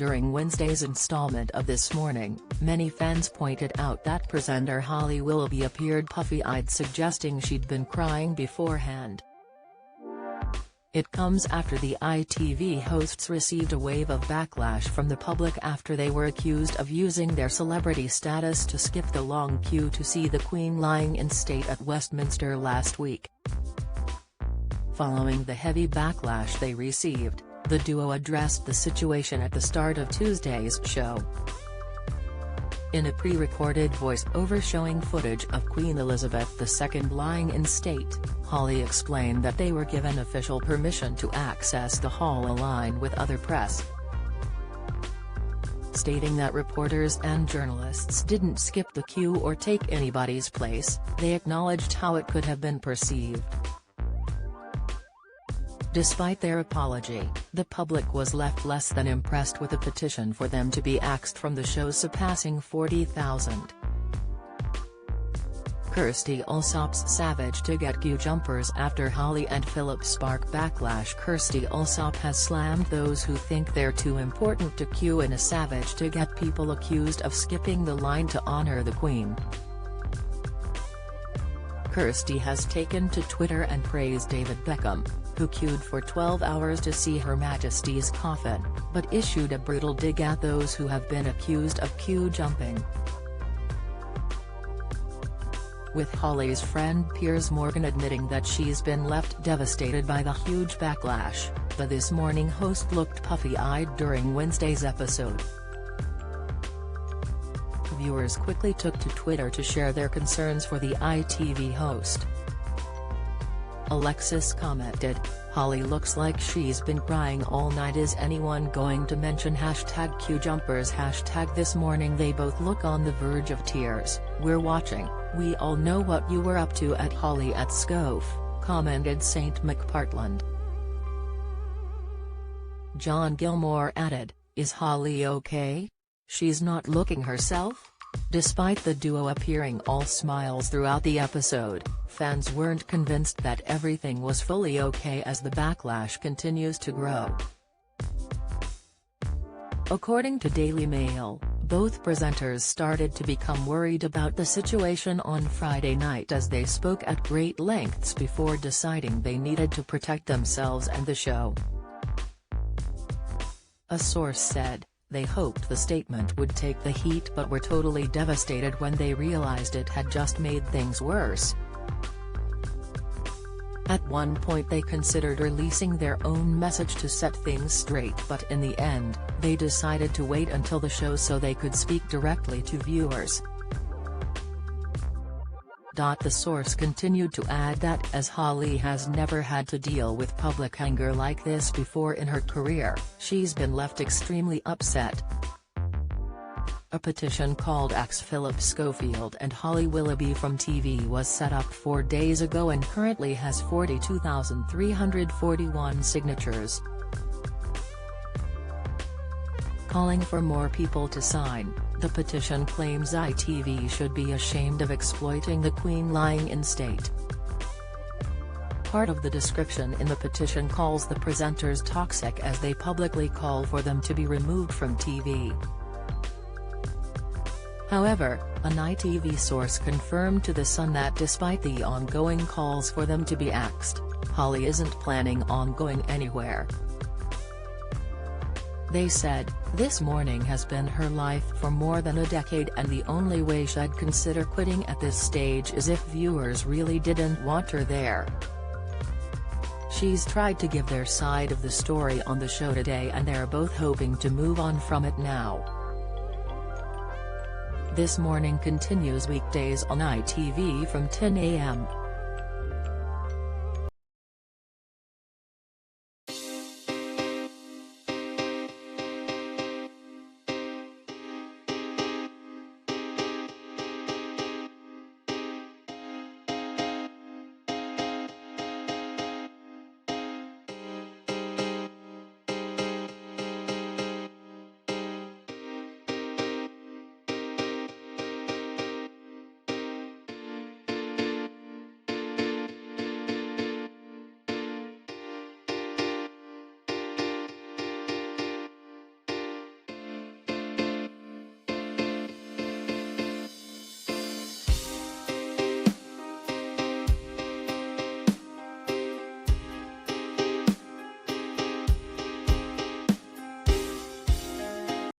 During Wednesday's installment of This Morning, many fans pointed out that presenter Holly Willoughby appeared puffy-eyed, suggesting she'd been crying beforehand. It comes after the ITV hosts received a wave of backlash from the public after they were accused of using their celebrity status to skip the long queue to see the Queen lying in state at Westminster last week. Following the heavy backlash they received, the duo addressed the situation at the start of Tuesday's show. In a pre-recorded voice-over showing footage of Queen Elizabeth II lying in state, Holly explained that they were given official permission to access the hall aligned with other press, stating that reporters and journalists didn't skip the queue or take anybody's place. They acknowledged how it could have been perceived. Despite their apology, the public was left less than impressed with a petition for them to be axed from the show surpassing 40,000. Kirsty Allsopp's savage to get queue jumpers after Holly and Philip spark backlash. Kirsty Allsopp has slammed those who think they're too important to queue in a savage to get people accused of skipping the line to honor the Queen. Kirsty has taken to Twitter and praised David Beckham, who queued for 12 hours to see Her Majesty's coffin, but issued a brutal dig at those who have been accused of queue jumping. With Holly's friend Piers Morgan admitting that she's been left devastated by the huge backlash, the This Morning host looked puffy-eyed during Wednesday's episode. Viewers quickly took to Twitter to share their concerns for the ITV host. Alexis commented, "Holly looks like she's been crying all night. Is anyone going to mention #QJumpers #This Morning? They both look on the verge of tears. We're watching. We all know what you were up to at Holly at Scove," commented St McPartland. John Gilmore added, "Is Holly okay? She's not looking herself?" Despite the duo appearing all smiles throughout the episode, fans weren't convinced that everything was fully okay as the backlash continues to grow. According to Daily Mail, both presenters started to become worried about the situation on Friday night as they spoke at great lengths before deciding they needed to protect themselves and the show. A source said, "They hoped the statement would take the heat but were totally devastated when they realized it had just made things worse." At one point they considered releasing their own message to set things straight, but in the end, they decided to wait until the show so they could speak directly to viewers. The source continued to add that as Holly has never had to deal with public anger like this before in her career, she's been left extremely upset. A petition called Axe Philip Schofield and Holly Willoughby from TV was set up 4 days ago and currently has 42,341 signatures, calling for more people to sign. The petition claims ITV should be ashamed of exploiting the Queen lying in state. Part of the description in the petition calls the presenters toxic as they publicly call for them to be removed from TV. However, an ITV source confirmed to The Sun that despite the ongoing calls for them to be axed, Holly isn't planning on going anywhere. They said, "This Morning has been her life for more than a decade and the only way she'd consider quitting at this stage is if viewers really didn't want her there." She's tried to give their side of the story on the show today and they're both hoping to move on from it now. This Morning continues weekdays on ITV from 10 a.m.